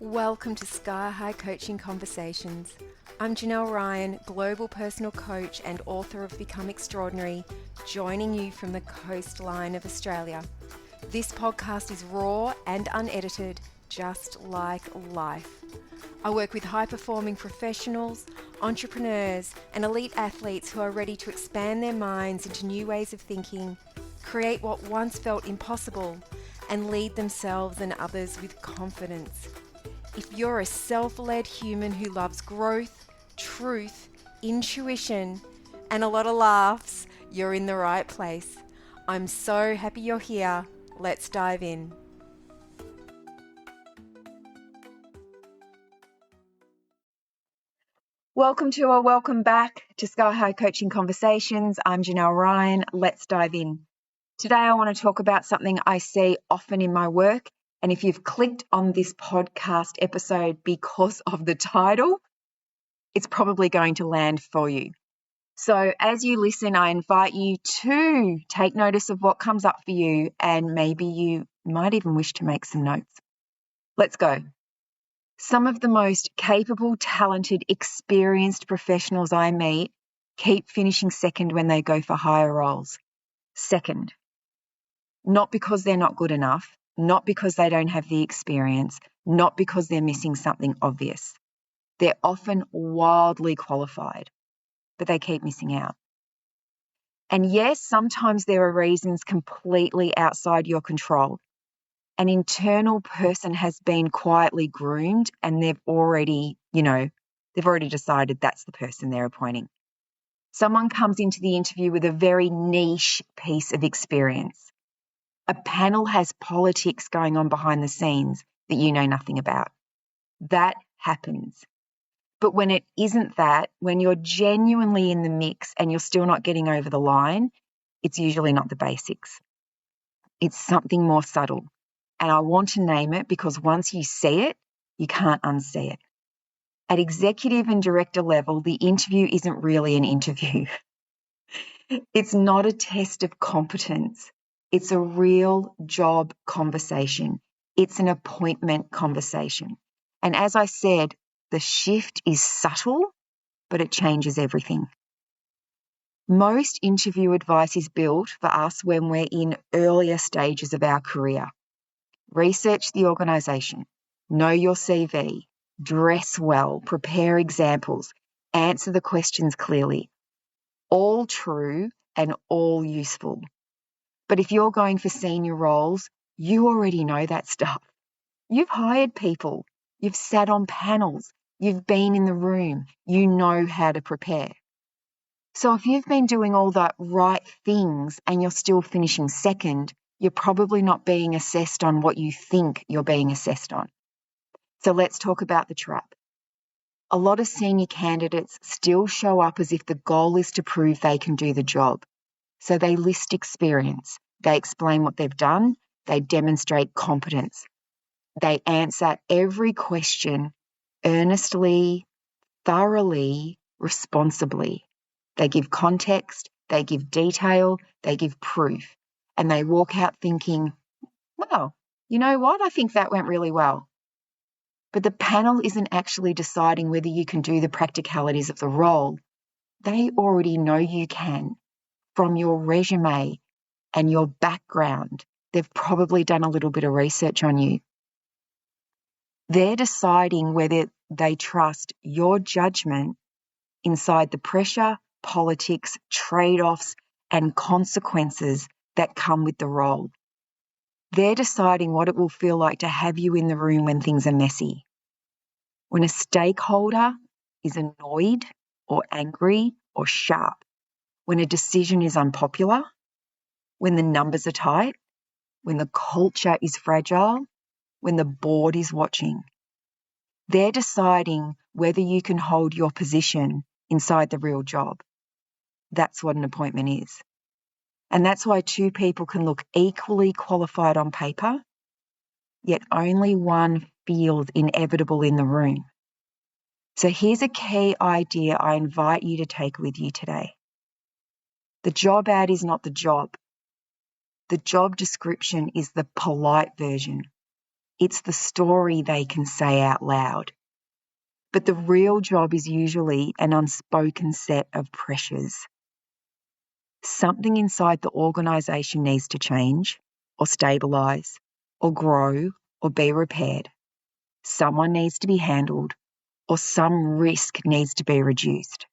Welcome to Sky High Coaching Conversations. I'm Janelle Ryan, global personal coach and author of Become Extraordinary, joining you from the coastline of Australia. This podcast is raw and unedited, just like life. I work with high-performing professionals, entrepreneurs, and elite athletes who are ready to expand their minds into new ways of thinking, create what once felt impossible, and lead themselves and others with confidence. If you're a self-led human who loves growth, truth, intuition, and a lot of laughs, you're in the right place. I'm so happy you're here. Let's dive in. Welcome back to Sky High Coaching Conversations. I'm Janelle Ryan. Let's dive in. Today I want to talk about something I see often in my work. And if you've clicked on this podcast episode because of the title, it's probably going to land for you. So as you listen, I invite you to take notice of what comes up for you, and maybe you might even wish to make some notes. Let's go. Some of the most capable, talented, experienced professionals I meet keep finishing second when they go for higher roles. Second. Not because they're not good enough, not because they don't have the experience, not because they're missing something obvious. They're often wildly qualified, but they keep missing out. And yes, sometimes there are reasons completely outside your control. An internal person has been quietly groomed and they've already decided that's the person they're appointing. Someone comes into the interview with a very niche piece of experience. A panel has politics going on behind the scenes that you know nothing about. That happens. But when it isn't that, when you're genuinely in the mix and you're still not getting over the line, it's usually not the basics. It's something more subtle. And I want to name it because once you see it, you can't unsee it. At executive and director level, the interview isn't really an interview. It's not a test of competence. It's a real job conversation. It's an appointment conversation. And as I said, the shift is subtle, but it changes everything. Most interview advice is built for us when we're in earlier stages of our career. Research the organisation, know your CV, dress well, prepare examples, answer the questions clearly. All true and all useful. But if you're going for senior roles, you already know that stuff. You've hired people, you've sat on panels, you've been in the room, you know how to prepare. So if you've been doing all the right things and you're still finishing second, you're probably not being assessed on what you think you're being assessed on. So let's talk about the trap. A lot of senior candidates still show up as if the goal is to prove they can do the job. So they list experience, they explain what they've done, they demonstrate competence. They answer every question earnestly, thoroughly, responsibly. They give context, they give detail, they give proof. And they walk out thinking, well, you know what? I think that went really well. But the panel isn't actually deciding whether you can do the practicalities of the role. They already know you can from your resume and your background. They've probably done a little bit of research on you. They're deciding whether they trust your judgment inside the pressure, politics, trade-offs, and consequences that come with the role. They're deciding what it will feel like to have you in the room when things are messy. When a stakeholder is annoyed or angry or sharp, when a decision is unpopular, when the numbers are tight, when the culture is fragile, when the board is watching. They're deciding whether you can hold your position inside the real job. That's what an appointment is. And that's why two people can look equally qualified on paper, yet only one feels inevitable in the room. So here's a key idea I invite you to take with you today. The job ad is not the job. The job description is the polite version. It's the story they can say out loud. But the real job is usually an unspoken set of pressures. Something inside the organisation needs to change or stabilise or grow or be repaired. Someone needs to be handled or some risk needs to be reduced.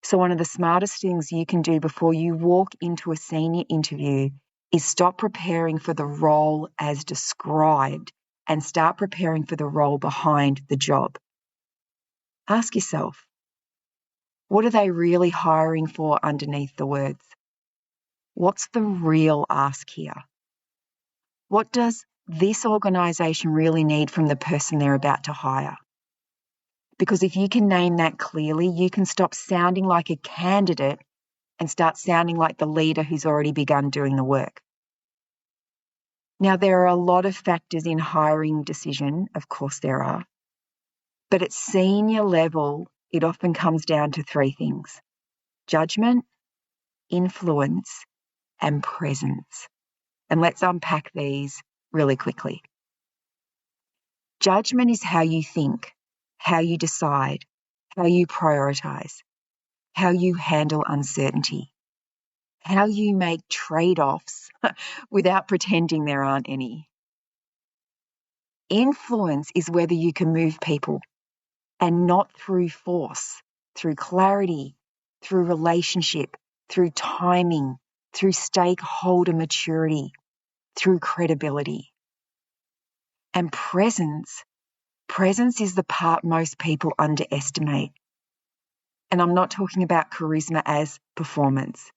So one of the smartest things you can do before you walk into a senior interview is stop preparing for the role as described and start preparing for the role behind the job. Ask yourself, what are they really hiring for underneath the words? What's the real ask here? What does this organisation really need from the person they're about to hire? Because if you can name that clearly, you can stop sounding like a candidate and start sounding like the leader who's already begun doing the work. Now, there are a lot of factors in hiring decision, of course there are, but at senior level, it often comes down to three things: judgment, influence, and presence. And let's unpack these really quickly. Judgment is how you think, how you decide, how you prioritise, how you handle uncertainty, how you make trade-offs without pretending there aren't any. Influence is whether you can move people, and not through force, through clarity, through relationship, through timing, through stakeholder maturity, through credibility. And presence is the part most people underestimate. And I'm not talking about charisma as performance.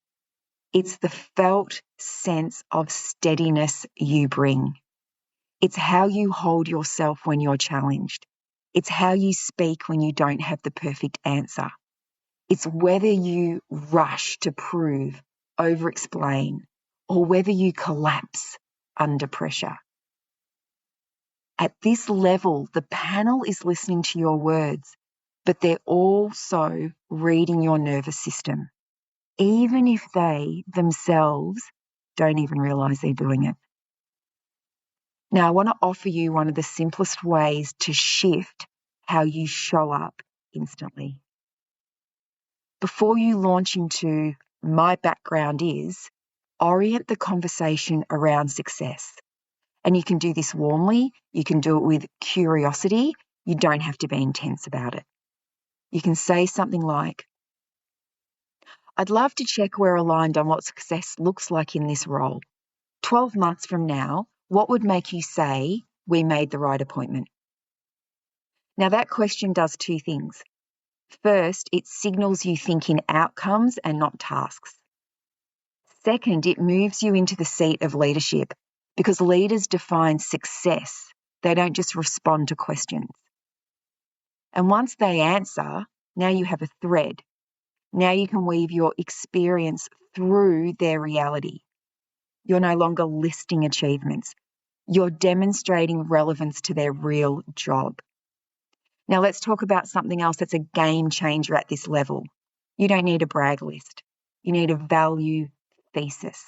It's the felt sense of steadiness you bring. It's how you hold yourself when you're challenged. It's how you speak when you don't have the perfect answer. It's whether you rush to prove, over-explain, or whether you collapse under pressure. At this level, the panel is listening to your words, but they're also reading your nervous system, even if they themselves don't even realise they're doing it. Now, I want to offer you one of the simplest ways to shift how you show up instantly. Before you launch into my background is, orient the conversation around success. And you can do this warmly, you can do it with curiosity, you don't have to be intense about it. You can say something like, I'd love to check we're aligned on what success looks like in this role. 12 months from now, what would make you say we made the right appointment? Now that question does two things. First, it signals you think in outcomes and not tasks. Second, it moves you into the seat of leadership because leaders define success. They don't just respond to questions. And once they answer, now you have a thread. Now you can weave your experience through their reality. You're no longer listing achievements. You're demonstrating relevance to their real job. Now let's talk about something else that's a game changer at this level. You don't need a brag list. You need a value thesis.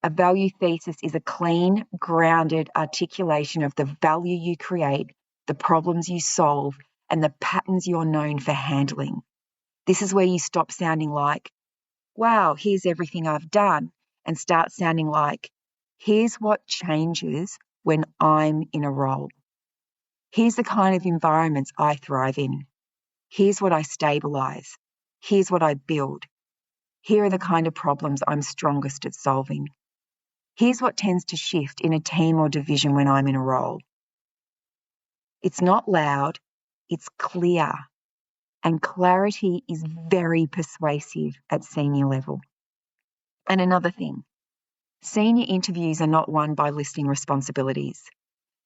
A value thesis is a clean, grounded articulation of the value you create, the problems you solve, and the patterns you're known for handling. This is where you stop sounding like, wow, here's everything I've done, and start sounding like, here's what changes when I'm in a role. Here's the kind of environments I thrive in. Here's what I stabilise. Here's what I build. Here are the kind of problems I'm strongest at solving. Here's what tends to shift in a team or division when I'm in a role. It's not loud, it's clear. And clarity is very persuasive at senior level. And another thing, senior interviews are not won by listing responsibilities.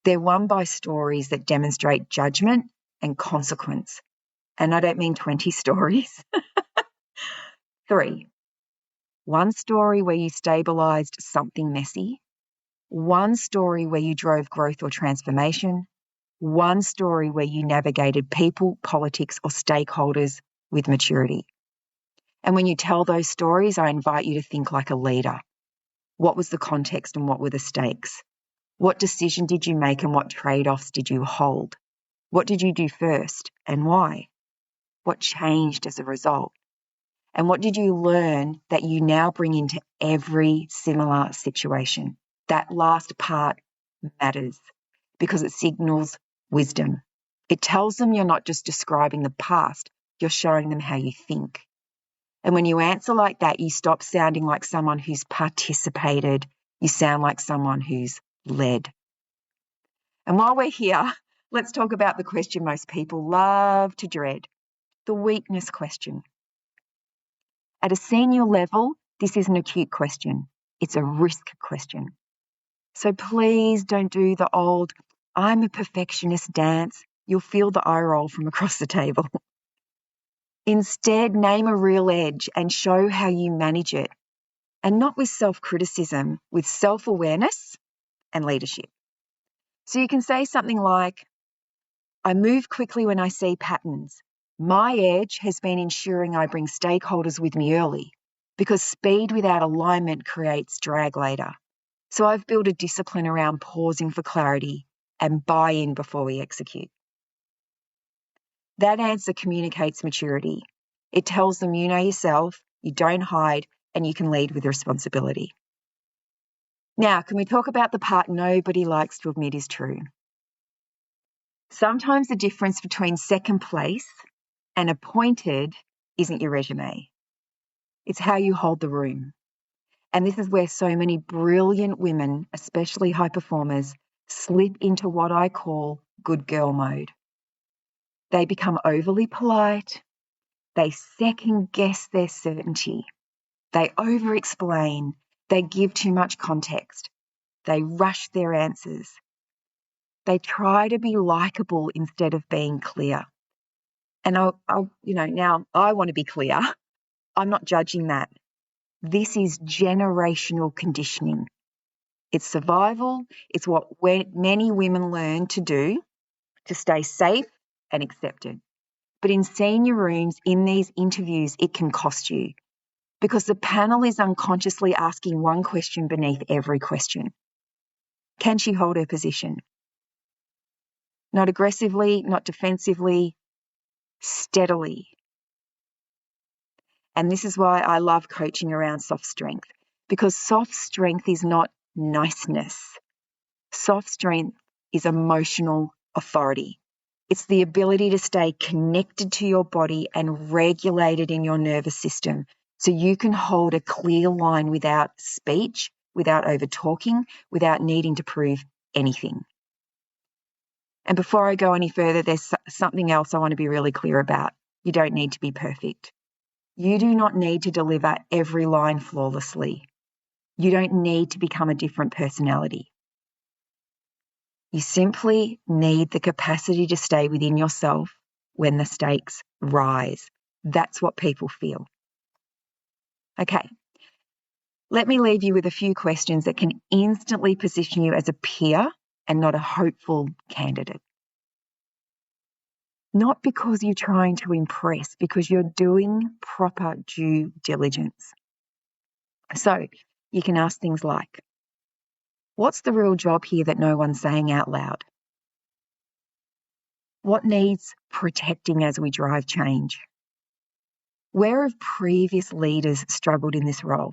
They're won by stories that demonstrate judgment and consequence. And I don't mean 20 stories. 3. One story where you stabilised something messy. One story where you drove growth or transformation. One story where you navigated people, politics, or stakeholders with maturity. And when you tell those stories, I invite you to think like a leader. What was the context and what were the stakes? What decision did you make and what trade-offs did you hold? What did you do first and why? What changed as a result? And what did you learn that you now bring into every similar situation? That last part matters because it signals wisdom. It tells them you're not just describing the past, you're showing them how you think. And when you answer like that, you stop sounding like someone who's participated. You sound like someone who's led. And while we're here, let's talk about the question most people love to dread, the weakness question. At a senior level, this is an acute question. It's a risk question. So please don't do the old, I'm a perfectionist dance. You'll feel the eye roll from across the table. Instead, name a real edge and show how you manage it. And not with self-criticism, with self-awareness and leadership. So you can say something like, I move quickly when I see patterns. My edge has been ensuring I bring stakeholders with me early because speed without alignment creates drag later. So I've built a discipline around pausing for clarity and buy-in before we execute. That answer communicates maturity. It tells them you know yourself, you don't hide, and you can lead with responsibility. Now, can we talk about the part nobody likes to admit is true? Sometimes the difference between second place and appointed isn't your resume. It's how you hold the room. And this is where so many brilliant women, especially high performers, slip into what I call good girl mode. They become overly polite. They second guess their certainty. They over-explain. They give too much context. They rush their answers. They try to be likable instead of being clear. And now I want to be clear. I'm not judging that. This is generational conditioning. It's survival. It's what many women learn to do to stay safe and accepted. But in senior rooms, in these interviews, it can cost you because the panel is unconsciously asking one question beneath every question. Can she hold her position? Not aggressively, not defensively, steadily. And this is why I love coaching around soft strength, because soft strength is not niceness. Soft strength is emotional authority. It's the ability to stay connected to your body and regulated in your nervous system so you can hold a clear line without speech, without over-talking, without needing to prove anything. And before I go any further, there's something else I want to be really clear about. You don't need to be perfect. You do not need to deliver every line flawlessly. You don't need to become a different personality. You simply need the capacity to stay within yourself when the stakes rise. That's what people feel. Okay, let me leave you with a few questions that can instantly position you as a peer and not a hopeful candidate. Not because you're trying to impress, because you're doing proper due diligence. So you can ask things like, what's the real job here that no one's saying out loud? What needs protecting as we drive change? Where have previous leaders struggled in this role?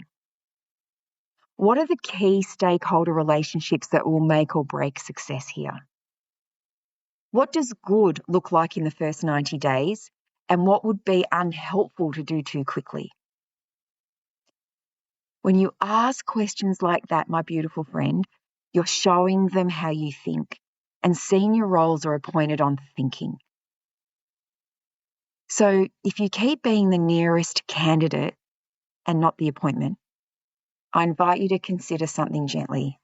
What are the key stakeholder relationships that will make or break success here? What does good look like in the first 90 days? And what would be unhelpful to do too quickly? When you ask questions like that, my beautiful friend, you're showing them how you think. And senior roles are appointed on thinking. So if you keep being the nearest candidate and not the appointment, I invite you to consider something gently.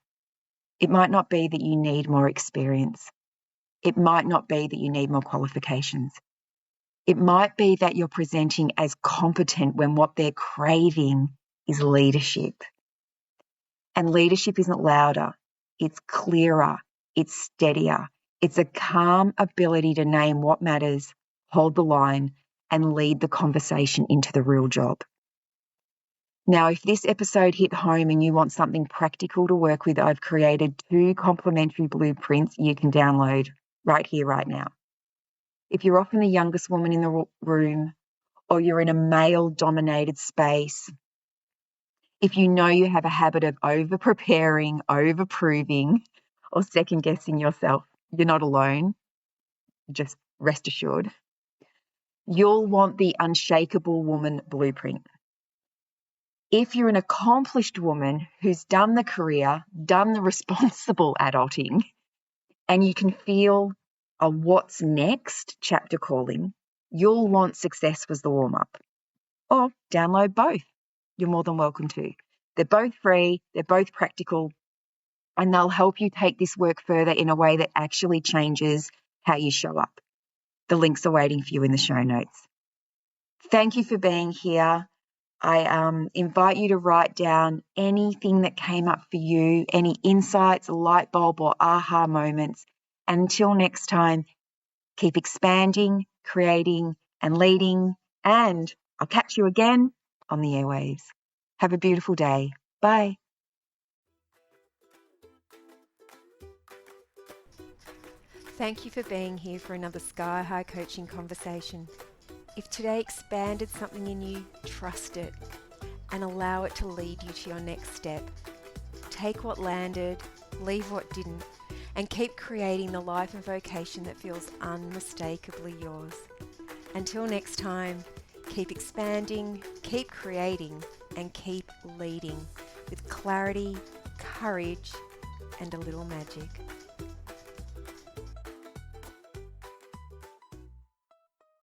It might not be that you need more experience. It might not be that you need more qualifications. It might be that you're presenting as competent when what they're craving is leadership. And leadership isn't louder, it's clearer, it's steadier. It's a calm ability to name what matters, hold the line, and lead the conversation into the real job. Now, if this episode hit home and you want something practical to work with, I've created 2 complimentary blueprints you can download right here, right now. If you're often the youngest woman in the room, or you're in a male-dominated space, if you know you have a habit of over-preparing, over-proving, or second-guessing yourself, you're not alone. Just rest assured. You'll want the Unshakable Woman Blueprint. If you're an accomplished woman who's done the career, done the responsible adulting, and you can feel a what's next chapter calling, you'll want Success Was the Warm-Up. Or download both. You're more than welcome to. They're both free, they're both practical, and they'll help you take this work further in a way that actually changes how you show up. The links are waiting for you in the show notes. Thank you for being here. I invite you to write down anything that came up for you, any insights, light bulb or aha moments. And until next time, keep expanding, creating, and leading. And I'll catch you again on the airwaves. Have a beautiful day. Bye. Thank you for being here for another Sky High coaching conversation. If today expanded something in you, trust it and allow it to lead you to your next step. Take what landed, leave what didn't, and keep creating the life and vocation that feels unmistakably yours. Until next time, keep expanding, keep creating, and keep leading with clarity, courage, and a little magic.